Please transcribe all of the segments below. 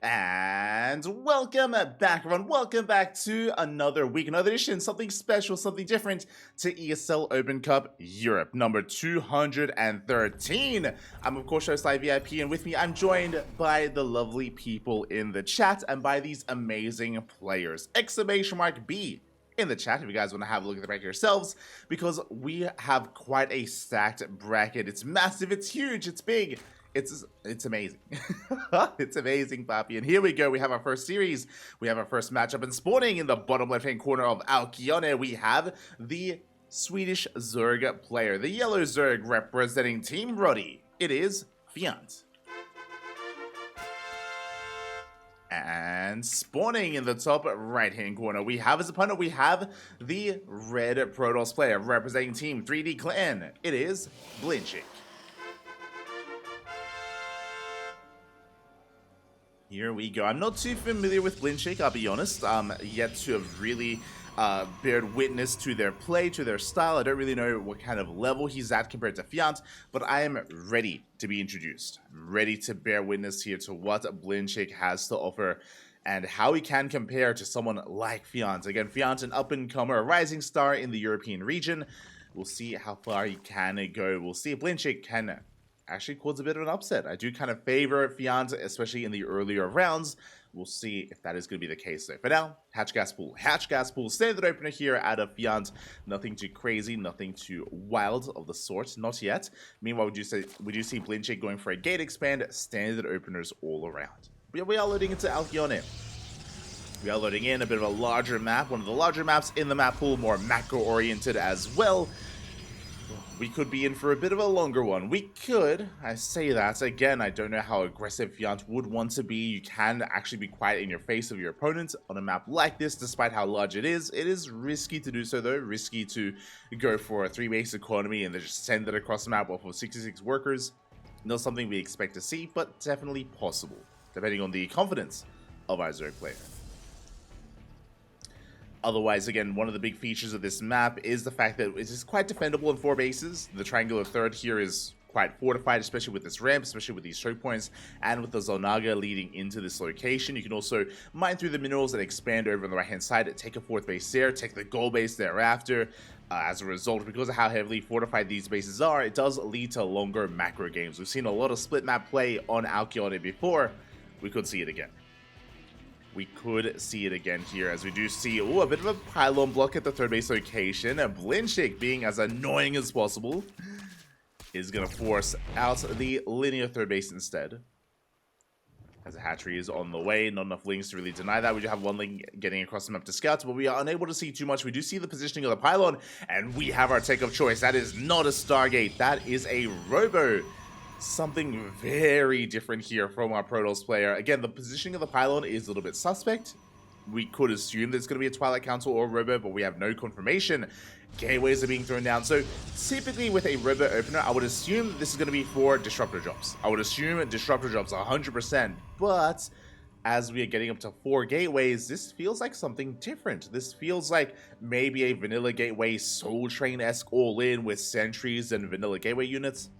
And welcome back, everyone. Welcome back to another week, another edition, something special, something different to ESL Open Cup Europe, number 213. I'm, of course, host ZvP, and with me, I'm joined by the lovely people in the chat and by these amazing players. Exclamation mark B in the chat if you guys want to have a look at the bracket yourselves, because we have quite a stacked bracket. It's massive, it's huge, it's big. It's amazing. It's amazing, Papi. And here we go. We have our first series. We have our first matchup. And spawning in the bottom left-hand corner of Alkione, we have the Swedish Zerg player. The yellow Zerg representing Team Roddy. It is Fjant. And spawning in the top right-hand corner, we have as opponent, we have the red Protoss player representing Team 3D Clan. It is Blinchik. Here we go. I'm not too familiar with Blinchik, I'll be honest. Yet to have really bared witness to their play, to their style. I don't really know what kind of level he's at compared to Fjant, but I am ready to be introduced. I'm ready to bear witness here to what Blinchik has to offer and how he can compare to someone like Fjant. Again, Fjant, an up-and-comer, a rising star in the European region. We'll see how far he can go. We'll see if Blinchik can actually cause a bit of an upset. I do kind of favor Fjant, especially in the earlier rounds. We'll see if that is going to be the case. So for now, Hatch Gas Pool. Hatch Gas Pool, standard opener here out of Fjant. Nothing too crazy, nothing too wild of the sort, not yet. Meanwhile, we do see Blinchik going for a gate expand, standard openers all around. But we are loading into Alkione. We are loading in a bit of a larger map, one of the larger maps in the map pool, more macro-oriented as well. We could be in for a bit of a longer one. We could. I say that. Again, I don't know how aggressive Fjant would want to be. You can actually be quite in your face of your opponent on a map like this, despite how large it is. It is risky to do so, though. Risky to go for a 3-base economy and then just send it across the map off of 66 workers. Not something we expect to see, but definitely possible, depending on the confidence of our Zerg player. Otherwise, again, one of the big features of this map is the fact that it is quite defendable in 4 bases. The triangular third here is quite fortified, especially with this ramp, especially with these choke points, and with the Zonaga leading into this location. You can also mine through the minerals and expand over on the right-hand side, take a 4th base there, take the gold base thereafter. As a result, because of how heavily fortified these bases are, it does lead to longer macro games. We've seen a lot of split map play on Alkione before. We could see it again. We could see it again here, as we do see a bit of a pylon block at the 3rd base location. And Blinchik, being as annoying as possible, is going to force out the linear 3rd base instead. As a hatchery is on the way, not enough links to really deny that. We do have one link getting across the map to scouts, but we are unable to see too much. We do see the positioning of the pylon, and we have our take of choice. That is not a Stargate, that is a Robo. Something very different here from our Protoss player. Again, the positioning of the pylon is a little bit suspect. We could assume there's going to be a Twilight Council or a Robo, but we have no confirmation. Gateways are being thrown down. So typically with a Robo opener, I would assume this is going to be for Disruptor drops. I would assume Disruptor drops 100%. But as we are getting up to 4 gateways, this feels like something different. This feels like maybe a vanilla gateway Soul Train-esque all-in with sentries and vanilla gateway units.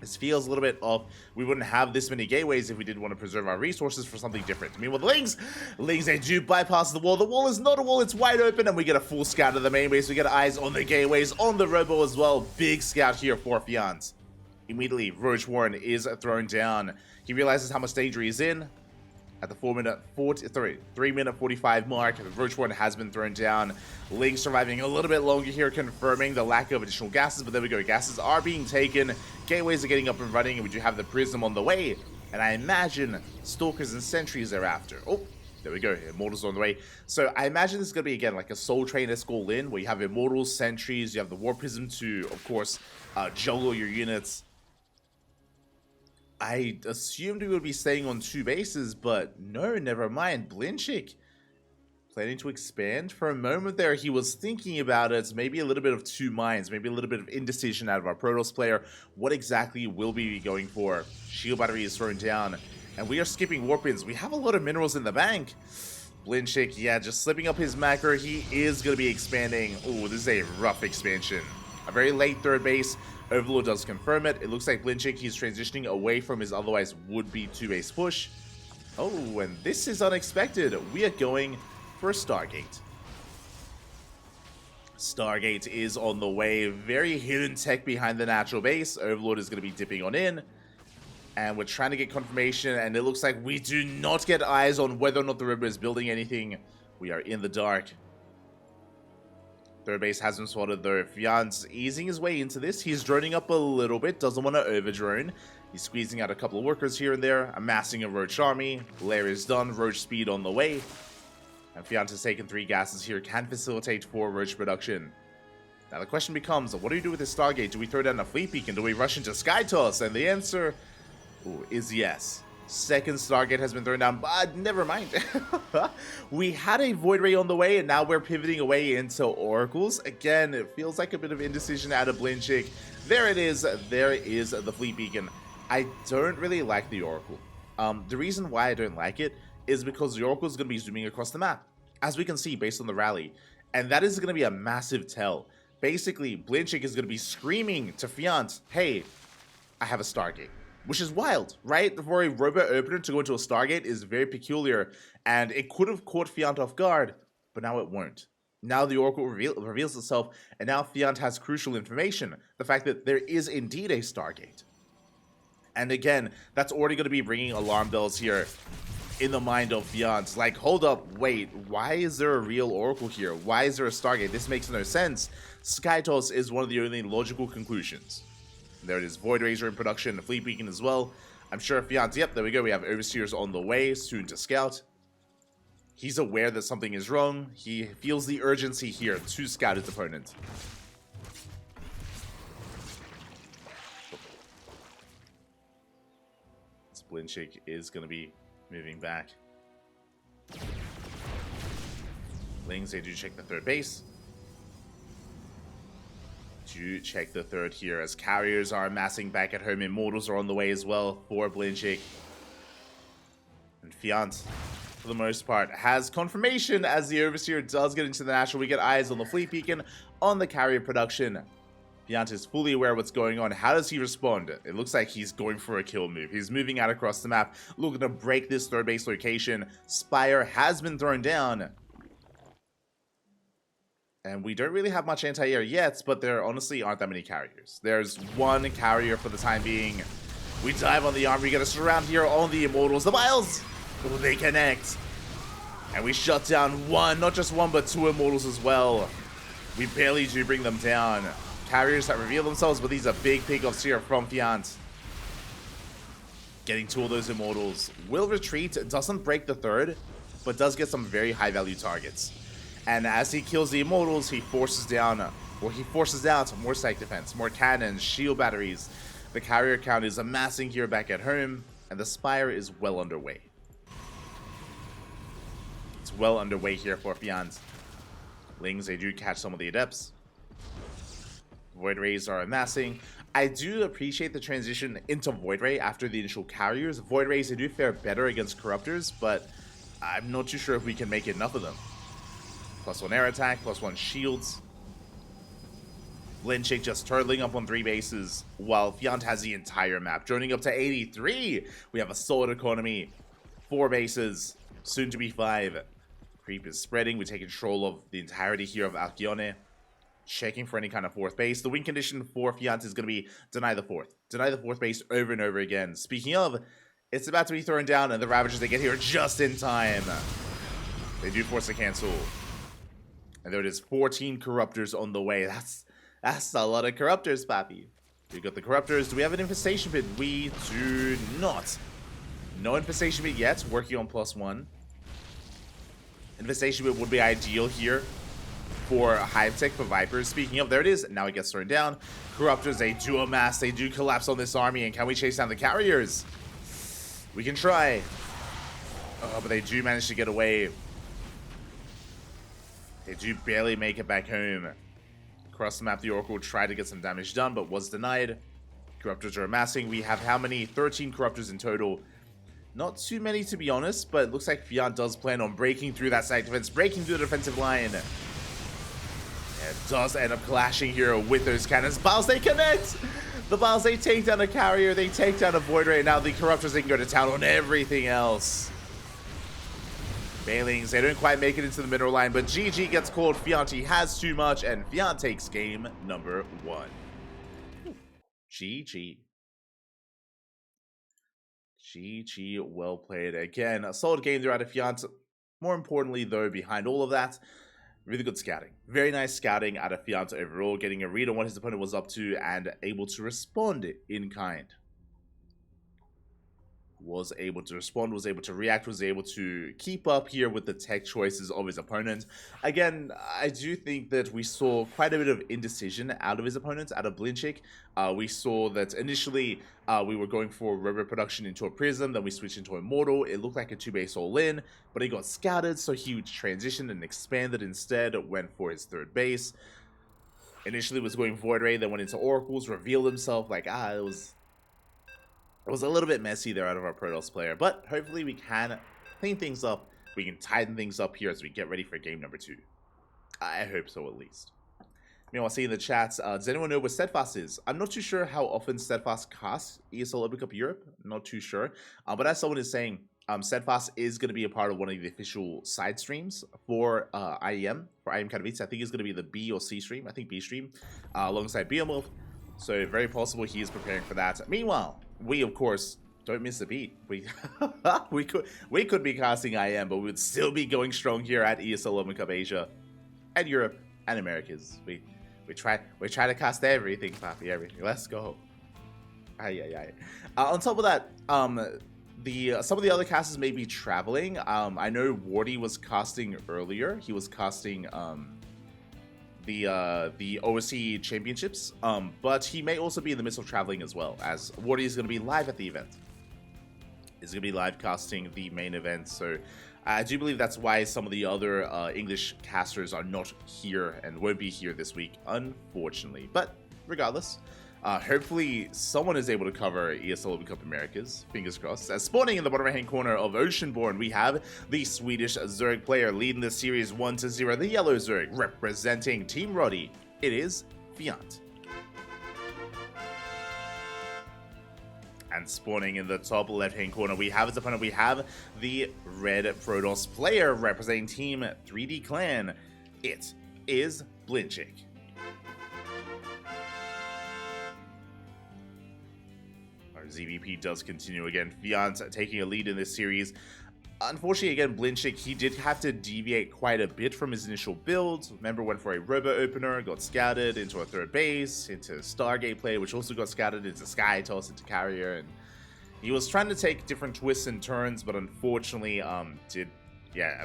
This feels a little bit off. We wouldn't have this many gateways if we did want to preserve our resources for something different. Meanwhile, the Lings, they do bypass the wall. The wall is not a wall, it's wide open, and we get a full scout of the main base. We get eyes on the gateways, on the Robo as well. Big scout here for Fjant. Immediately, Roach Warren is thrown down. He realizes how much danger he's in. At the 3-minute 45 mark, Roach Warren has been thrown down. Ling surviving a little bit longer here, confirming the lack of additional gases, but there we go. Gases are being taken. Gateways are getting up and running, and we do have the Prism on the way. And I imagine Stalkers and Sentries thereafter. Oh, there we go. Immortals on the way. So I imagine this is going to be, again, like a Soul Train-esque all-in, where you have Immortals, Sentries, you have the War Prism to, of course, juggle your units. I assumed we would be staying on 2 bases, but no, never mind. Blinchik planning to expand. For a moment there, he was thinking about it. Maybe a little bit of 2 minds, maybe a little bit of indecision out of our Protoss player. What exactly will we be going for? Shield battery is thrown down, and we are skipping warpins. We have a lot of minerals in the bank. Blinchik, yeah, just slipping up his macro. He is going to be expanding. Oh, this is a rough expansion. A very late 3rd base. Overlord does confirm it. It looks like Blinchik, he's transitioning away from his otherwise would-be 2-base push. Oh, and this is unexpected. We are going for a Stargate. Stargate is on the way. Very hidden tech behind the natural base. Overlord is going to be dipping on in. And we're trying to get confirmation, and it looks like we do not get eyes on whether or not the River is building anything. We are in the dark. Third base has been spotted though. Fjant's easing his way into this. He's droning up a little bit, doesn't want to over-drone. He's squeezing out a couple of workers here and there, amassing a Roach army. Lair is done, Roach speed on the way. And Fjant has taken 3 gases here, can facilitate 4 Roach production. Now the question becomes, what do we do with this Stargate? Do we throw down a Fleet Beacon? Do we rush into Sky Toss? And the answer is yes. Second Stargate has been thrown down, but never mind. We had a Void Ray on the way, and now we're pivoting away into Oracles. Again, it feels like a bit of indecision out of Blinchik. There it is. There is the Fleet Beacon. I don't really like the Oracle. The reason why I don't like it is because the Oracle is going to be zooming across the map, as we can see based on the rally. And that is going to be a massive tell. Basically, Blinchik is going to be screaming to Fjant, hey, I have a Stargate. Which is wild, right? For a robot opener to go into a Stargate is very peculiar, and it could have caught Fjant off guard, but now it won't. Now the Oracle reveals itself, and now Fjant has crucial information, the fact that there is indeed a Stargate. And again, that's already going to be ringing alarm bells here in the mind of Fjant. Like, hold up, wait, why is there a real Oracle here? Why is there a Stargate? This makes no sense. Skytoss is one of the only logical conclusions. There it is, Void Razor in production, a Fleet Beacon as well. I'm sure Fjant, yep, there we go, we have Overseers on the way, soon to scout. He's aware that something is wrong. He feels the urgency here to scout his opponent. Blinchik is going to be moving back. Lings, they do check the third base. Do check the third here as carriers are amassing back at home. Immortals are on the way as well for Blinchik. And Fjant, for the most part, has confirmation as the Overseer does get into the National. We get eyes on the Fleet Beacon, on the carrier production. Fjant is fully aware of what's going on. How does he respond? It looks like he's going for a kill move. He's moving out across the map, looking to break this third base location. Spire has been thrown down. And we don't really have much anti-air yet, but there honestly aren't that many carriers. There's one carrier for the time being. We dive on the arm. We get a surround here on the Immortals. The Miles! Oh, they connect. And we shut down one, not just one, but 2 Immortals as well. We barely do bring them down. Carriers that reveal themselves, but these are big pickoffs here from Fjant. Getting 2 of those Immortals. Will retreat, doesn't break the third, but does get some very high value targets. And as he kills the Immortals, he forces down, or he forces out more site defense, more cannons, shield batteries. The carrier count is amassing here back at home, and the Spire is well underway. It's well underway here for Fjant. Lings, they do catch some of the Adepts. Void Rays are amassing. I do appreciate the transition into Void Ray after the initial carriers. Void Rays, they do fare better against Corruptors, but I'm not too sure if we can make enough of them. +1 air attack, +1 shields. Blinchik just turtling up on 3 bases, while Fjant has the entire map. Droning up to 83. We have a solid economy. 4 bases, soon to be 5. Creep is spreading. We take control of the entirety here of Alcyone. Checking for any kind of 4th base. The win condition for Fjant is going to be deny the 4th. Deny the 4th base over and over again. Speaking of, it's about to be thrown down, and the Ravagers, they get here just in time. They do force a cancel. And there it is, 14 Corruptors on the way. That's a lot of Corruptors, Pappy. We got the Corruptors. Do we have an Infestation Pit? We do not. No Infestation Pit yet. Working on +1. Infestation Pit would be ideal here for Hive Tech for Vipers. Speaking of, there it is. Now it gets thrown down. Corruptors, they do amass. They do collapse on this army. And can we chase down the carriers? We can try. Oh, but they do manage to get away. They do barely make it back home. Across the map, the Oracle tried to get some damage done, but was denied. Corruptors are amassing. We have how many? 13 Corruptors in total. Not too many, to be honest, but it looks like Fjant does plan on breaking through that side defense, breaking through the defensive line. And it does end up clashing here with those cannons. Biles, they connect! The Biles, they take down a carrier, they take down a Void Ray, and now the Corruptors, they can go to town on everything else. Bailings, they don't quite make it into the middle line, but GG gets called. Fjant has too much, and Fjant takes game number 1. GG. GG, well played. Again, a solid game there out of Fjant. More importantly, though, behind all of that, really good scouting. Very nice scouting out of Fjant overall, getting a read on what his opponent was up to and able to respond in kind. Was able to respond, was able to react, was able to keep up here with the tech choices of his opponent. Again, I do think that we saw quite a bit of indecision out of his opponent, out of Blinchik. We saw that initially we were going for Robo Production into a Prism, then we switched into Immortal. It looked like a 2-base all-in, but he got scouted, so he transitioned and expanded instead, went for his 3rd base. Initially was going Void Ray, then went into Oracles, revealed himself, like, it was a little bit messy there out of our Protoss player, but hopefully we can clean things up. We can tighten things up here as we get ready for game number 2. I hope so, at least. Meanwhile, I see in the chats, does anyone know what Steadfast is? I'm not too sure how often Steadfast casts ESL Open Cup Europe. Not too sure. But as someone is saying, Steadfast is going to be a part of one of the official side streams for IEM, for IEM Katowice. I think it's going to be the B or C stream. I think B stream, alongside Behemoth. So very possible he is preparing for that. Meanwhile, we, of course, don't miss a beat. We could be casting IM, but we would still be going strong here at ESL Open Cup Asia and Europe and Americas. We try to cast everything, Papi, everything. Let's go. On top of that, some of the other casters may be traveling. I know Wardy was casting earlier. He was casting the OSC championships, but he may also be in the midst of traveling as well, as Wardy is going to be live at the event. He's going to be live casting the main event, so I do believe that's why some of the other English casters are not here and won't be here this week, unfortunately. But regardless, hopefully someone is able to cover ESL Open Cup Americas, fingers crossed. As spawning in the bottom right hand corner of Oceanborn, we have the Swedish Zerg player leading the series 1-0, the yellow Zerg, representing Team Roddy. It is Fjant. And spawning in the top left hand corner, we have his opponent. We have the red Protoss player representing Team 3D Clan. It is Blinchik. ZvP does continue again. Fjant taking a lead in this series. Unfortunately, again, Blinchik, he did have to deviate quite a bit from his initial build. Remember, went for a Robo Opener, got scouted into a 3rd base, into Stargate play, which also got scouted into Sky Toss, into Carrier, and he was trying to take different twists and turns, but unfortunately,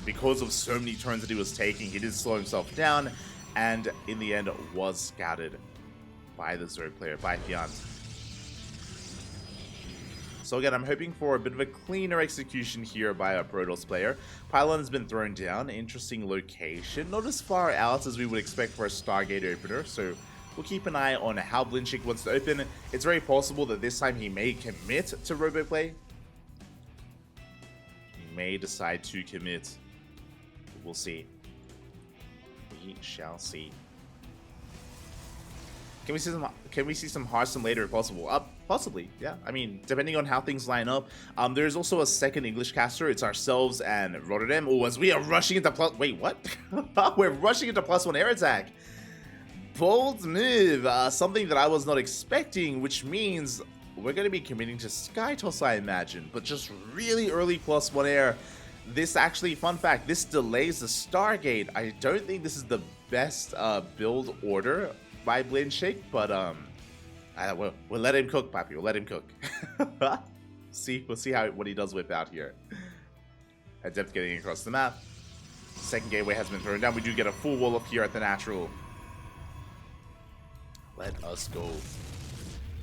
because of so many turns that he was taking, he did slow himself down, and in the end, was scouted by the Zerg player, by Fjant. So again, I'm hoping for a bit of a cleaner execution here by a Protoss player. Pylon has been thrown down. Interesting location. Not as far out as we would expect for a Stargate opener. So we'll keep an eye on how Blinchik wants to open. It's very possible that this time he may commit to Roboplay. He may decide to commit. We'll see. We shall see. Can we see some Hearthstone later if possible? Possibly, yeah. I mean, depending on how things line up. There's also a second English caster. It's ourselves and Rotterdam. Oh, as we are rushing into plus... Wait, what? We're rushing into +1 air attack. Bold move. Something that I was not expecting, which means we're going to be committing to Sky Toss, I imagine. But just really early +1 air. This actually, fun fact, this delays the Stargate. I don't think this is the best build order by Blinchik, but we'll let him cook, Papi. We'll let him cook. We'll see what he does whip out here. Adept getting across the map. Second gateway has been thrown down. We do get a full wall up here at the natural. Let us go.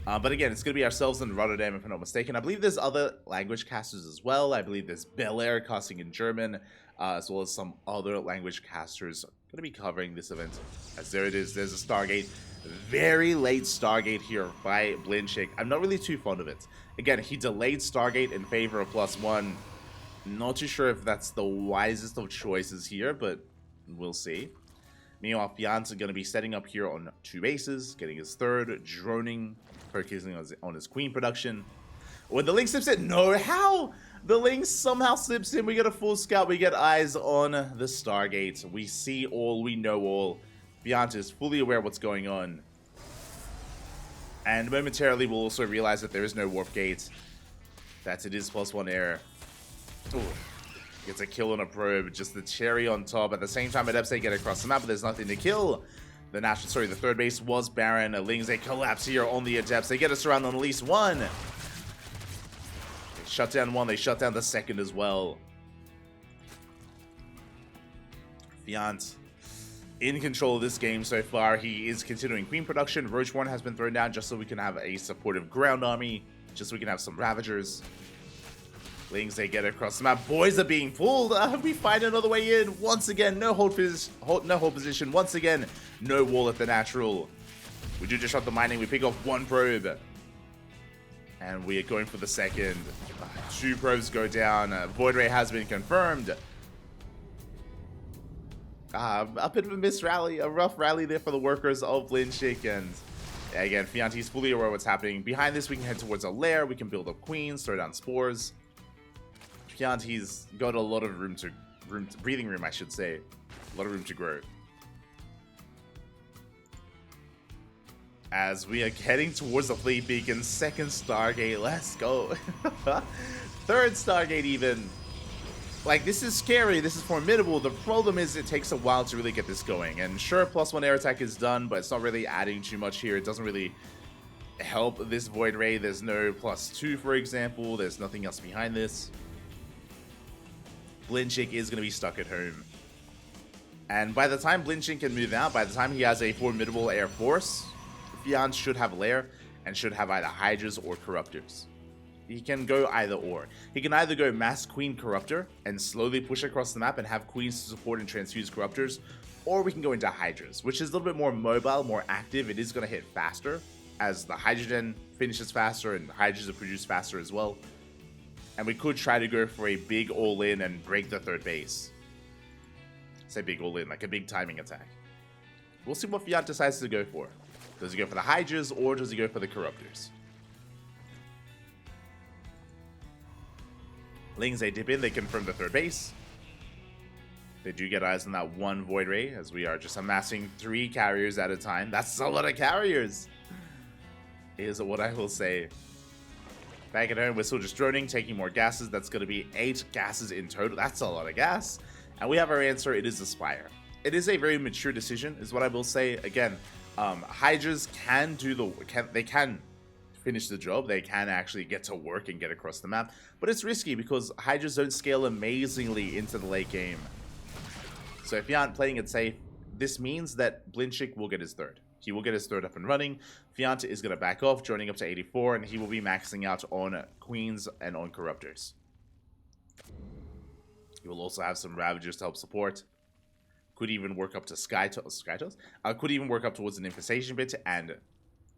But again, it's going to be ourselves and Rotterdam, if I'm not mistaken. I believe there's other language casters as well. I believe there's Bel Air casting in German, as well as some other language casters going to be covering this event. As there it is, there's a Stargate. Very late Stargate here by Blinchik. I'm not really too fond of it. Again, he delayed Stargate in favor of +1. Not too sure if that's the wisest of choices here, but we'll see. Meanwhile, Fjant is going to be setting up here on 2 bases, getting his 3rd, droning, focusing on his queen production. When the link steps in, no, how? The Lynx somehow slips in. We get a full scout. We get eyes on the Stargate. We see all. We know all. Fjant is fully aware of what's going on. And momentarily, we'll also realize that there is no warp gate. That it is +1 error. Ooh. Gets a kill on a probe. Just the cherry on top. At the same time, Adepts, they get across the map, but there's nothing to kill. The third base was barren. Lings, they collapse here on the Adepts. They get us around on at least one. They shut down one. They shut down the second as well. Fjant in control of this game so far. He is continuing Queen production. Roach 1 has been thrown down just so we can have a supportive ground army. Just so we can have some Ravagers. Lings, they get across the map. Boys are being pulled. We find another way in. Once again, no hold position. Once again, no wall at the natural. We do just shot the mining. We pick off one probe. And we are going for the second. 2 probes go down. Void Ray has been confirmed. A bit of a missed rally. A rough rally there for the workers of Blinchik. And again, Fjant is fully aware of what's happening. Behind this, we can head towards a lair. We can build up queens, throw down spores. Fjant, he's got a lot of breathing room, I should say. A lot of room to grow. As we are heading towards the fleet beacon, second Stargate, let's go. Third Stargate even. Like, this is scary, this is formidable. The problem is it takes a while to really get this going. And sure, +1 air attack is done, but it's not really adding too much here. It doesn't really help this Void Ray. There's no +2, for example. There's nothing else behind this. Blinchik is going to be stuck at home. And by the time Blinchik can move out, by the time he has a formidable air force, Fjant should have lair and should have either Hydras or Corruptors. He can go either or. He can either go mass Queen Corruptor and slowly push across the map and have Queens to support and transfuse Corruptors, or we can go into Hydras, which is a little bit more mobile, more active. It is going to hit faster, as the Hydrogen finishes faster and Hydras are produced faster as well. And we could try to go for a big all-in and break the third base. Say big all-in, like a big timing attack. We'll see what Fjant decides to go for. Does he go for the Hydras or does he go for the Corruptors? Lings, they dip in, they confirm the third base. They do get eyes on that one Void Ray, as we are just amassing 3 carriers at a time. That's a lot of carriers, is what I will say. Back at home, we're still just droning, taking more gases. That's going to be 8 gases in total. That's a lot of gas. And we have our answer. It is the Spire. It is a very mature decision, is what I will say. Again, Hydras can do they can finish the job. They can actually get to work and get across the map. But it's risky because Hydras don't scale amazingly into the late game. So if you aren't playing it safe, this means that Blinchik will get his third. He will get his third up and running. Fjant is going to back off, joining up to 84, and he will be maxing out on Queens and on Corruptors. He will also have some Ravagers to help support. Could even work up to Skytos. Could even work up towards an Infestation Bit, and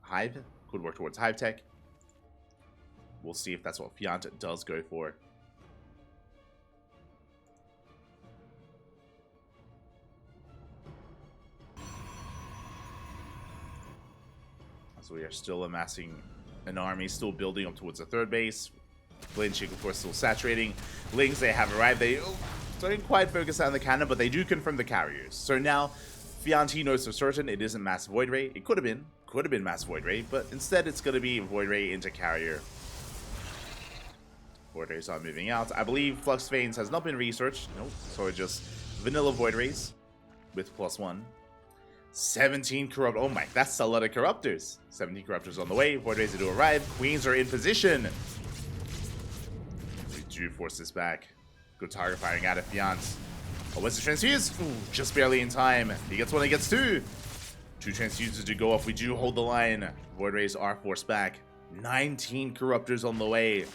Hive. Could work towards Hive Tech. We'll see if that's what Fjant does go for. So we are still amassing an army, still building up towards the third base. Blinchik, of course, still saturating. Lings, they have arrived. They don't quite focus on the cannon, but they do confirm the carriers. So now, Fjant, he knows for certain it isn't Mass Void Ray. It could have been Mass Void Ray, but instead it's going to be Void Ray into carrier. Void Rays are moving out. I believe Flux Veins has not been researched. Nope. So it's just vanilla Void Rays with +1. 17 corrupt. Oh my, that's a lot of Corruptors. 17 Corruptors on the way. Void Rays to arrive. Queens are in position. We do force this back. Good target firing out of Fjant. Oh, what's the transfuse? Ooh, just barely in time. He gets one, he gets 2. 2 transfuses to go off. We do hold the line. Void Rays are forced back. 19 Corruptors on the way.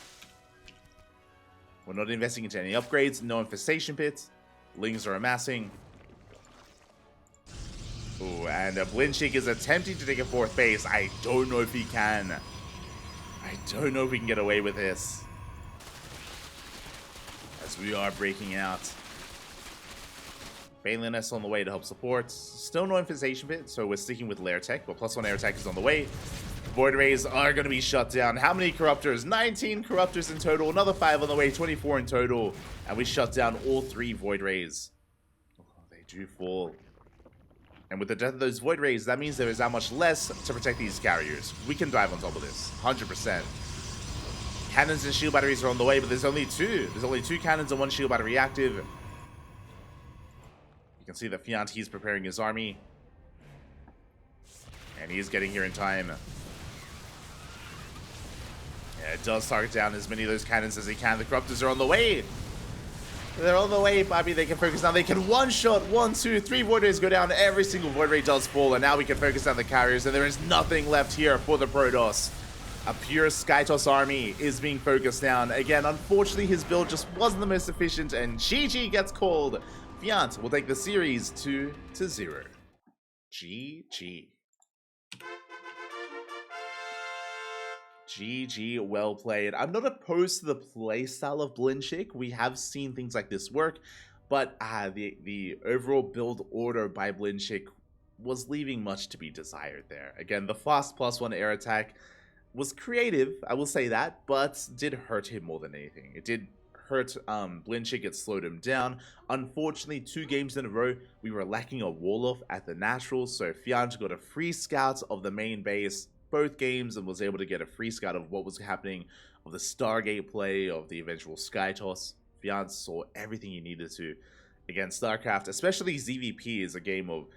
We're not investing into any upgrades. No Infestation Pits. Lings are amassing. Ooh, and Blinchik is attempting to take a 4th base. I don't know if he can. I don't know if we can get away with this. As we are breaking out. Baneliness on the way to help support. Still no Infestation Pit, so we're sticking with Lair Tech, but +1 air attack is on the way. Void Rays are going to be shut down. How many Corruptors? 19 Corruptors in total. Another 5 on the way. 24 in total. And we shut down all 3 Void Rays. Oh, they do fall. And with the death of those Void Rays, that means there is that much less to protect these carriers. We can dive on top of this. 100%. Cannons and shield batteries are on the way, but there's only 2. There's only 2 cannons and 1 shield battery active. You can see that Fjant, he's preparing his army. And he's getting here in time. Yeah, it does target down as many of those cannons as he can. The Corruptors are on the way. They're on the way, Bobby. They can focus now. They can one-shot 1, 2, 3 Void Rays go down. Every single Void Ray does fall, and now we can focus on the carriers, and there is nothing left here for the Protoss. A pure Skytoss army is being focused down. Again, unfortunately, his build just wasn't the most efficient, and GG gets called. Fjant will take the series 2-0. GG. GG, well played. I'm not opposed to the playstyle of Blinchik. We have seen things like this work, but the overall build order by Blinchik was leaving much to be desired there. Again, the fast +1 air attack was creative, I will say that, but did hurt him more than anything. It did hurt Blinchik, it slowed him down. Unfortunately, 2 games in a row, we were lacking a wall-off at the Naturals, so Fjant got a free scout of the main base both games and was able to get a free scout of what was happening, of the Stargate play, of the eventual Sky Toss. Fjant saw everything he needed to against StarCraft, especially ZvP is a game of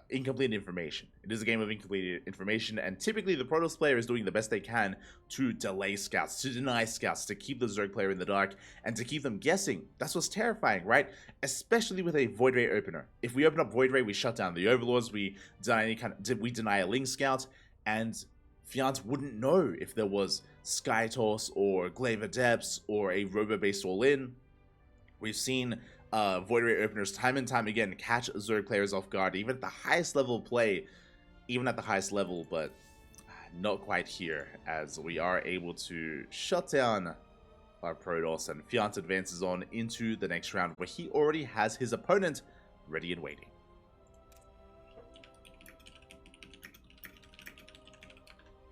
incomplete information. It is a game of incomplete information, and typically the Protoss player is doing the best they can to delay scouts, to deny scouts, to keep the Zerg player in the dark, and to keep them guessing. That's what's terrifying, right? Especially with a Void Ray opener. If we open up Void Ray, we shut down the Overlords, we deny a Link Scout, and Fjant wouldn't know if there was Sky Toss or Glaive Adepts or a Robo-based all-in. We've seen Void Ray openers time and time again catch Zerg players off guard, even at the highest level of play, but not quite here, as we are able to shut down our Protoss, and Fjant advances on into the next round, where he already has his opponent ready and waiting.